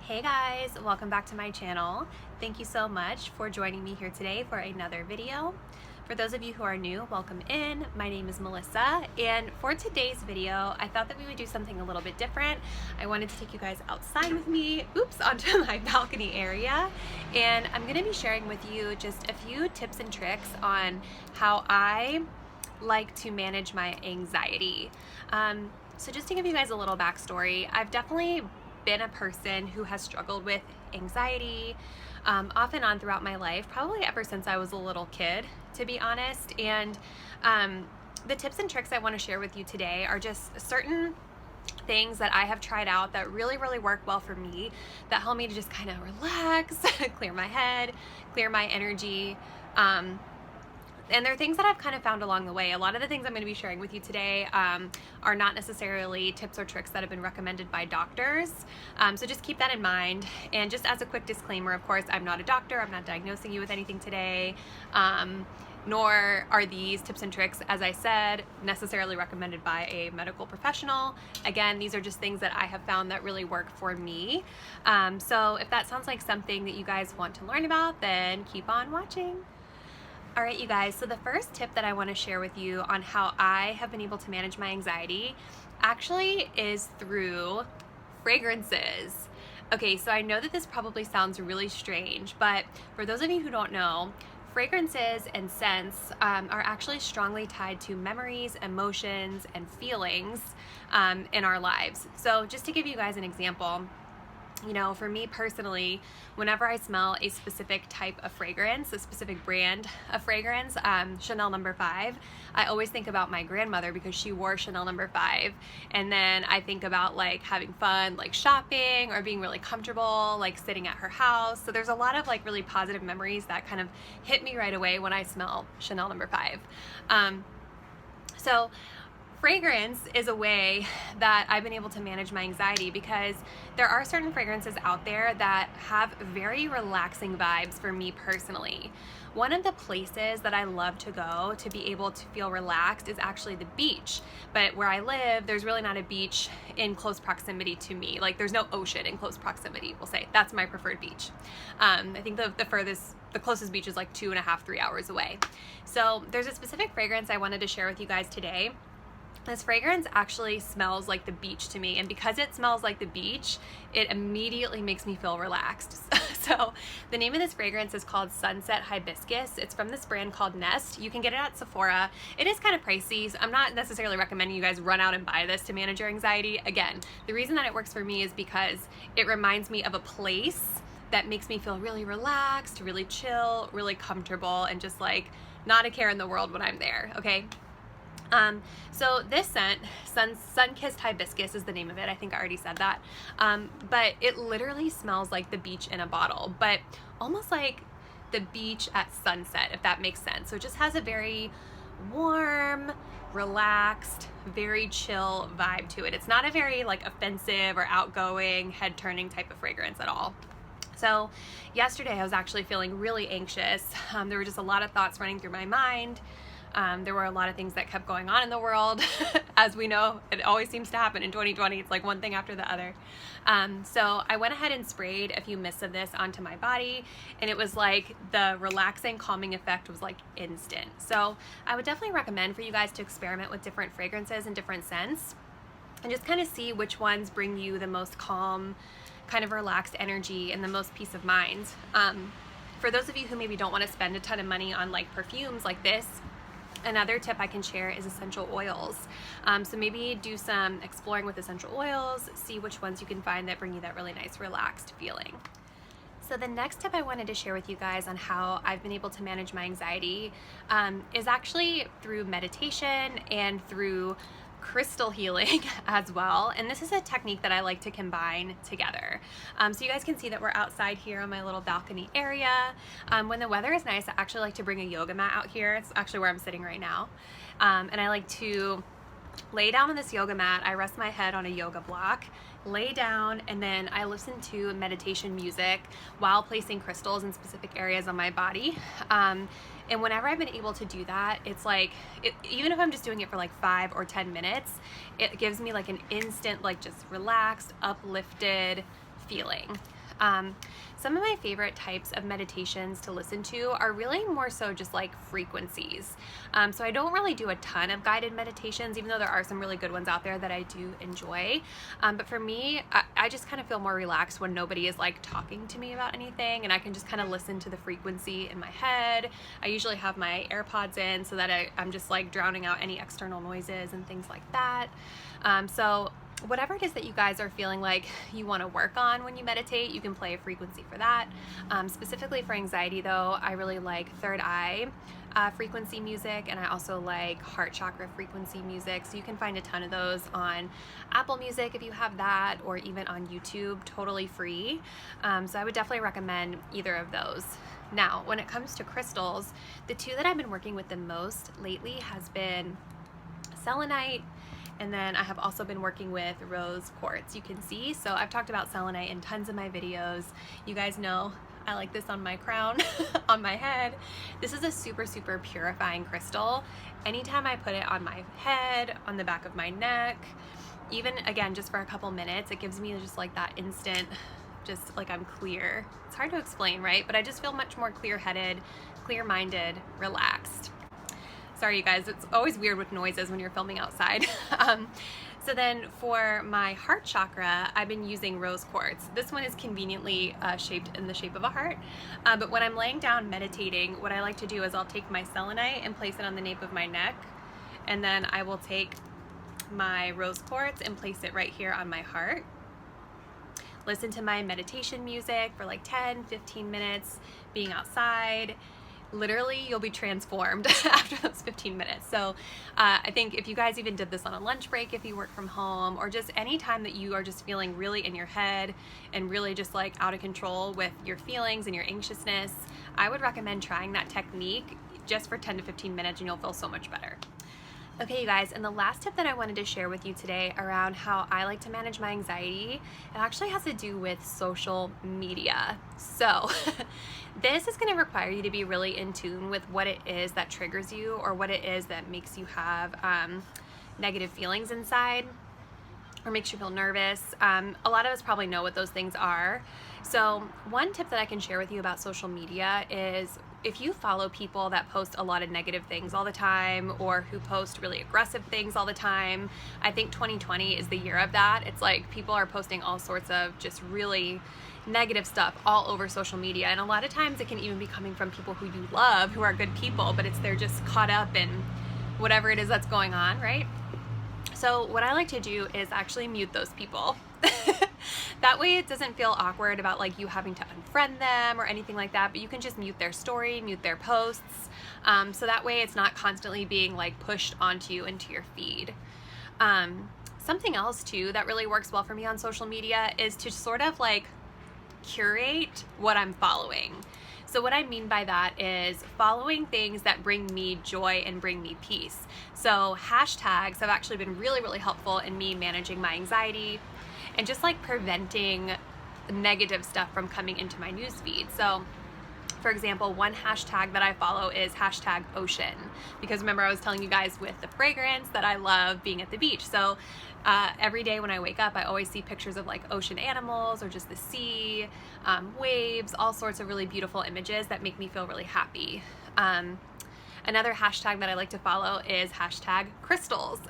Hey guys, welcome back to my channel. Thank you so much for joining me here today for another video. For those of you who are new, welcome in. My name is Melissa, and for today's video, I thought that we would do something a little bit different. I wanted to take you guys outside with me, onto my balcony area, and I'm gonna be sharing with you just a few tips and tricks on how I like to manage my anxiety. So just to give you guys a little backstory, I've definitely been a person who has struggled with anxiety off and on throughout my life, probably ever since I was a little kid, to be honest. And the tips and tricks I want to share with you today are just certain things that I have tried out that really work well for me, that help me to just kind of relax, clear my head, clear my energy. And there are things that I've kind of found along the way. A lot of the things I'm going to be sharing with you today are not necessarily tips or tricks that have been recommended by doctors. So just keep that in mind. And just as a quick disclaimer, of course, I'm not a doctor. I'm not diagnosing you with anything today. Nor are these tips and tricks, as I said, necessarily recommended by a medical professional. Again, these are just things that I have found that really work for me. So if that sounds like something that you guys want to learn about, then keep on watching. All right, you guys, so the first tip that I want to share with you on how I have been able to manage my anxiety actually is through fragrances. Okay, so I know that this probably sounds really strange, but for those of you who don't know, fragrances and scents are actually strongly tied to memories, emotions, and feelings in our lives. So just to give you guys an example, you know, for me personally, whenever I smell a specific type of fragrance, a specific brand of fragrance, Chanel No. 5, I always think about my grandmother because she wore Chanel No. 5. And then I think about like having fun, like shopping or being really comfortable, like sitting at her house. So there's a lot of like really positive memories that kind of hit me right away when I smell Chanel No. 5. So fragrance is a way that I've been able to manage my anxiety because there are certain fragrances out there that have very relaxing vibes for me personally. One of the places that I love to go to be able to feel relaxed is actually the beach. But where I live, there's really not a beach in close proximity to me. Like there's no ocean in close proximity, we'll say. That's my preferred beach. I think the closest beach is like 2.5, 3 hours away. So there's a specific fragrance I wanted to share with you guys today. This fragrance actually smells like the beach to me, and because it smells like the beach, it immediately makes me feel relaxed. So the name of this fragrance is called Sunset Hibiscus. It's from this brand called Nest. You can get it at Sephora. It is kind of pricey, so I'm not necessarily recommending you guys run out and buy this to manage your anxiety. Again, the reason that it works for me is because it reminds me of a place that makes me feel really relaxed, really chill, really comfortable, and just like not a care in the world when I'm there, okay? So this scent, Sun-Kissed Hibiscus is the name of it. I think I already said that. But it literally smells like the beach in a bottle, but almost like the beach at sunset, if that makes sense. So it just has a very warm, relaxed, very chill vibe to it. It's not a very like offensive or outgoing, head-turning type of fragrance at all. So yesterday I was actually feeling really anxious. There were just a lot of thoughts running through my mind. There were a lot of things that kept going on in the world. As we know, it always seems to happen in 2020. It's like one thing after the other. So I went ahead and sprayed a few mists of this onto my body, and it was like the relaxing, calming effect was like instant. So I would definitely recommend for you guys to experiment with different fragrances and different scents and just kind of see which ones bring you the most calm, kind of relaxed energy and the most peace of mind. For those of you who maybe don't want to spend a ton of money on like perfumes like this, another tip I can share is essential oils. So maybe do some exploring with essential oils, see which ones you can find that bring you that really nice relaxed feeling. So the next tip I wanted to share with you guys on how I've been able to manage my anxiety is actually through meditation and through crystal healing as well. And this is a technique that I like to combine together. So you guys can see that we're outside here on my little balcony area. When the weather is nice, I actually like to bring a yoga mat out here. It's actually where I'm sitting right now. And I like to lay down on this yoga mat. I rest my head on a yoga block, lay down, and then I listen to meditation music while placing crystals in specific areas on my body. And whenever I've been able to do that, it's like, even if I'm just doing it for like 5 or 10 minutes, it gives me like an instant, like just relaxed, uplifted feeling. Some of my favorite types of meditations to listen to are really more so just like frequencies. So I don't really do a ton of guided meditations, even though there are some really good ones out there that I do enjoy. But for me, I just kind of feel more relaxed when nobody is like talking to me about anything, and I can just kind of listen to the frequency in my head. I usually have my AirPods in so that I'm just like drowning out any external noises and things like that. So whatever it is that you guys are feeling like you want to work on when you meditate, you can play a frequency for that. Specifically for anxiety though, I really like third eye frequency music, and I also like heart chakra frequency music. So you can find a ton of those on Apple Music if you have that, or even on YouTube, totally free. So I would definitely recommend either of those. Now, when it comes to crystals, the two that I've been working with the most lately has been selenite, and then I have also been working with rose quartz. You can see, so I've talked about selenite in tons of my videos. You guys know I like this on my crown, on my head. This is a super, super purifying crystal. Anytime I put it on my head, on the back of my neck, even again, just for a couple minutes, it gives me just like that instant, just like I'm clear. It's hard to explain, right? But I just feel much more clear-headed, clear-minded, relaxed. Sorry you guys, it's always weird with noises when you're filming outside. So then for my heart chakra, I've been using rose quartz. This one is conveniently shaped in the shape of a heart. But when I'm laying down meditating, what I like to do is I'll take my selenite and place it on the nape of my neck. And then I will take my rose quartz and place it right here on my heart. Listen to my meditation music for like 10, 15 minutes, being outside. Literally, you'll be transformed after those 15 minutes. So I think if you guys even did this on a lunch break, if you work from home, or just any time that you are just feeling really in your head and really just like out of control with your feelings and your anxiousness, I would recommend trying that technique just for 10 to 15 minutes, and you'll feel so much better. Okay, you guys, and the last tip that I wanted to share with you today around how I like to manage my anxiety, it actually has to do with social media. So this is going to require you to be really in tune with what it is that triggers you, or what it is that makes you have negative feelings inside, or makes you feel nervous. A lot of us probably know what those things are. So one tip that I can share with you about social media is, if you follow people that post a lot of negative things all the time, or who post really aggressive things all the time, I think 2020 is the year of that. It's like people are posting all sorts of just really negative stuff all over social media, and a lot of times it can even be coming from people who you love, who are good people, but they're just caught up in whatever it is that's going on, right? So what I like to do is actually mute those people. That way it doesn't feel awkward about like you having to unfriend them or anything like that, but you can just mute their story, mute their posts. So that way it's not constantly being like pushed onto you into your feed. Something else too that really works well for me on social media is to sort of like curate what I'm following. So what I mean by that is following things that bring me joy and bring me peace. So hashtags have actually been really, really helpful in me managing my anxiety and just like preventing negative stuff from coming into my newsfeed. So for example, one hashtag that I follow is hashtag ocean, because remember I was telling you guys with the fragrance that I love being at the beach. So every day when I wake up, I always see pictures of like ocean animals, or just the sea, waves, all sorts of really beautiful images that make me feel really happy. Another hashtag that I like to follow is hashtag crystals.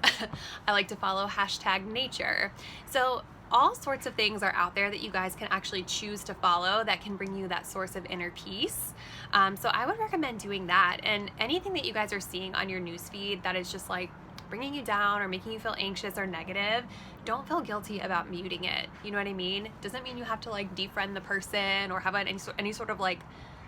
I like to follow hashtag nature. So all sorts of things are out there that you guys can actually choose to follow that can bring you that source of inner peace. So I would recommend doing that. And anything that you guys are seeing on your newsfeed that is just like bringing you down or making you feel anxious or negative, don't feel guilty about muting it. You know what I mean? Doesn't mean you have to like defriend the person or have any sort of like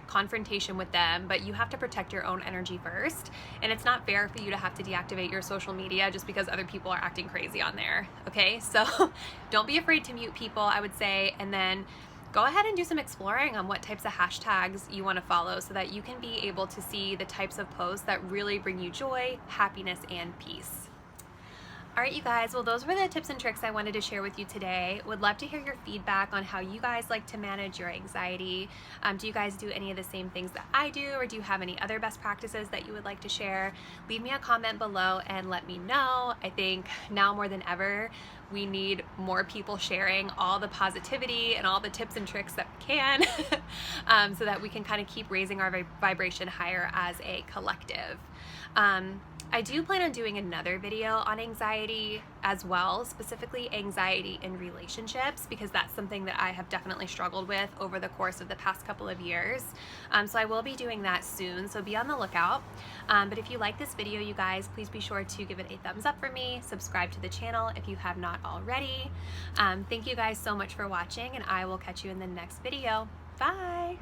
confrontation with them, but you have to protect your own energy first. And it's not fair for you to have to deactivate your social media just because other people are acting crazy on there. Okay, so don't be afraid to mute people, I would say, and then go ahead and do some exploring on what types of hashtags you want to follow so that you can be able to see the types of posts that really bring you joy, happiness, and peace. All right, you guys, well, those were the tips and tricks I wanted to share with you today. Would love to hear your feedback on how you guys like to manage your anxiety. Do you guys do any of the same things that I do, or do you have any other best practices that you would like to share? Leave me a comment below and let me know. I think now more than ever, we need more people sharing all the positivity and all the tips and tricks that we can so that we can kind of keep raising our vibration higher as a collective. I do plan on doing another video on anxiety as well, specifically anxiety in relationships, because that's something that I have definitely struggled with over the course of the past couple of years. So I will be doing that soon, so be on the lookout. But if you like this video, you guys, please be sure to give it a thumbs up for me, subscribe to the channel if you have not already. Thank you guys so much for watching, and I will catch you in the next video. Bye!